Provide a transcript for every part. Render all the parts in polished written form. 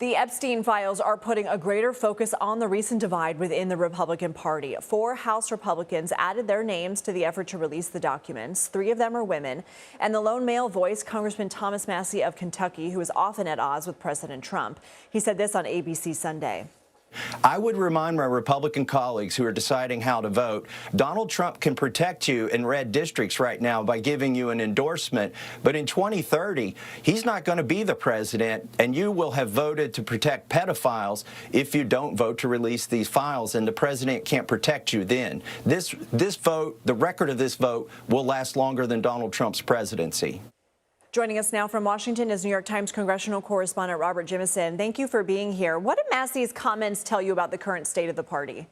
The Epstein files are putting a greater focus on the recent divide within the Republican Party. 4 House Republicans added their names to the effort to release the documents. 3 of them are women. And the lone male voice, Congressman Thomas Massie of Kentucky, who is often at odds with President Trump. He said this on ABC Sunday. I would remind my Republican colleagues who are deciding how to vote, Donald Trump can protect you in red districts right now by giving you an endorsement. But in 2030, he's not going to be the president, and you will have voted to protect pedophiles if you don't vote to release these files, and the president can't protect you then. This vote, the record of this vote, will last longer than Donald Trump's presidency. Joining us now from Washington is New York Times congressional correspondent Robert Jimison. Thank you for being here. What did Massie's comments tell you about the current state of the party?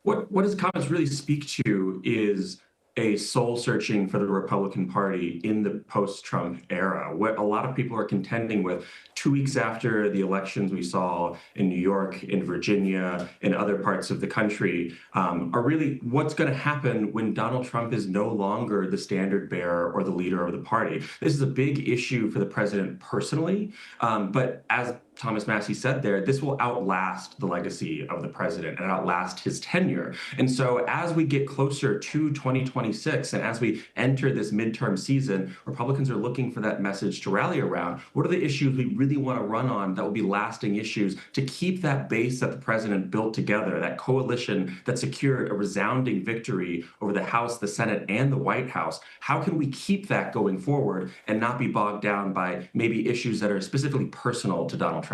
What his comments really speak to is a soul searching for the Republican Party in the post-Trump era. What a lot of people are contending with 2 weeks after the elections we saw in New York, in Virginia, in other parts of the country, are really what's going to happen when Donald Trump is no longer the standard bearer or the leader of the party. This is a big issue for the president personally, but as Thomas Massie said there, this will outlast the legacy of the president and outlast his tenure. And so as we get closer to 2026 and as we enter this midterm season, Republicans are looking for that message to rally around. What are the issues we really want to run on that will be lasting issues to keep that base that the president built together, that coalition that secured a resounding victory over the House, the Senate, and the White House? How can we keep that going forward and not be bogged down by maybe issues that are specifically personal to Donald Trump?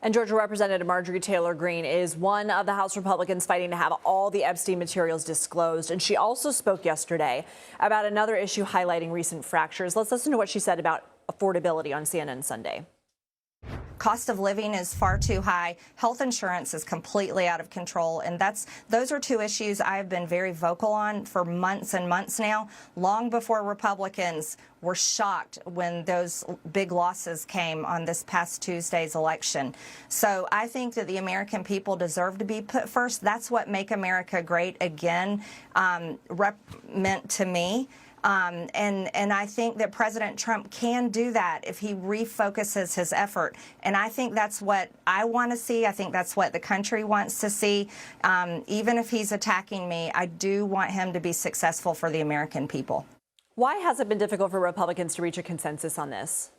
And Georgia Representative Marjorie Taylor Greene is one of the House Republicans fighting to have all the Epstein materials disclosed. And she also spoke yesterday about another issue highlighting recent fractures. Let's listen to what she said about affordability on CNN Sunday. Cost of living is far too high. Health insurance is completely out of control. And those are 2 issues I've been very vocal on for months and months now, long before Republicans were shocked when those big losses came on this past Tuesday's election. So I think that the American people deserve to be put first. That's what Make America Great Again meant to me. And I think that President Trump can do that if he refocuses his effort. And I think that's what I want to see. I think that's what the country wants to see. Even if he's attacking me, I do want him to be successful for the American people. Why has it been difficult for Republicans to reach a consensus on this?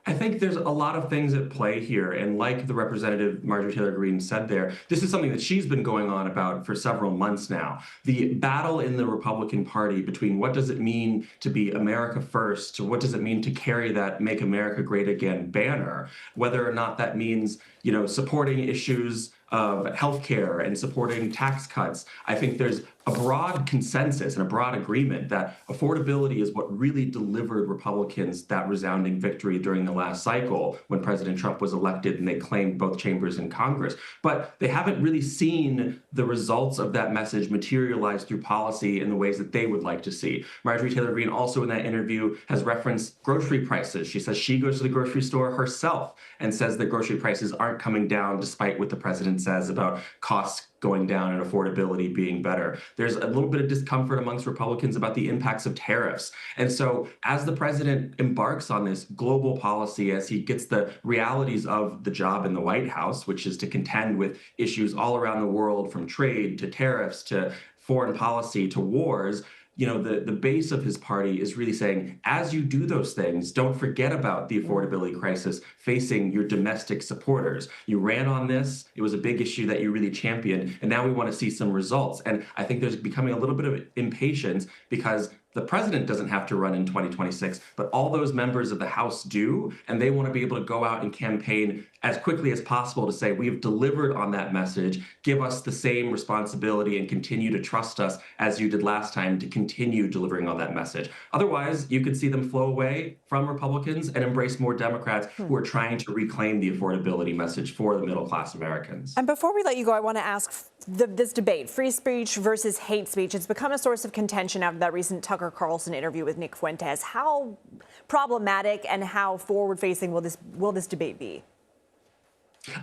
I think there's a lot of things at play here. And like the Representative Marjorie Taylor Greene said there, this is something that she's been going on about for several months now. The battle in the Republican Party between what does it mean to be America first, to what does it mean to carry that Make America Great Again banner, whether or not that means, supporting issues of healthcare and supporting tax cuts. I think there's a broad consensus and a broad agreement that affordability is what really delivered Republicans that resounding victory during the last cycle when President Trump was elected and they claimed both chambers in Congress. But they haven't really seen the results of that message materialize through policy in the ways that they would like to see. Marjorie Taylor Greene also in that interview has referenced grocery prices. She says she goes to the grocery store herself and says that grocery prices aren't coming down despite what the president says about costs going down and affordability being better. There's a little bit of discomfort amongst Republicans about the impacts of tariffs. And so as the president embarks on this global policy, as he gets the realities of the job in the White House, which is to contend with issues all around the world, from trade to tariffs to foreign policy to wars, the base of his party is really saying, as you do those things, don't forget about the affordability crisis facing your domestic supporters. You ran on this. It was a big issue that you really championed. And now we want to see some results. And I think there's becoming a little bit of impatience because the president doesn't have to run in 2026, but all those members of the House do, and they want to be able to go out and campaign as quickly as possible to say, we've delivered on that message, give us the same responsibility and continue to trust us as you did last time to continue delivering on that message. Otherwise, you could see them flow away from Republicans and embrace more Democrats who are trying to reclaim the affordability message for the middle-class Americans. And before we let you go, I want to ask this debate, free speech versus hate speech. It's become a source of contention after that recent Tucker Carlson interview with Nick Fuentes. How problematic and how forward-facing will this debate be?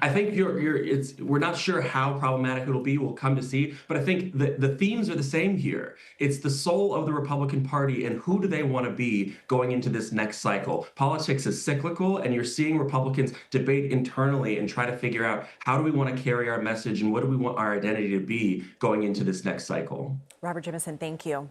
I think we're not sure how problematic it'll be. We'll come to see, but I think the themes are the same here. It's the soul of the Republican Party and who do they want to be going into this next cycle. Politics is cyclical, and you're seeing Republicans debate internally and try to figure out how do we want to carry our message and what do we want our identity to be going into this next cycle. Robert Jimison, thank you.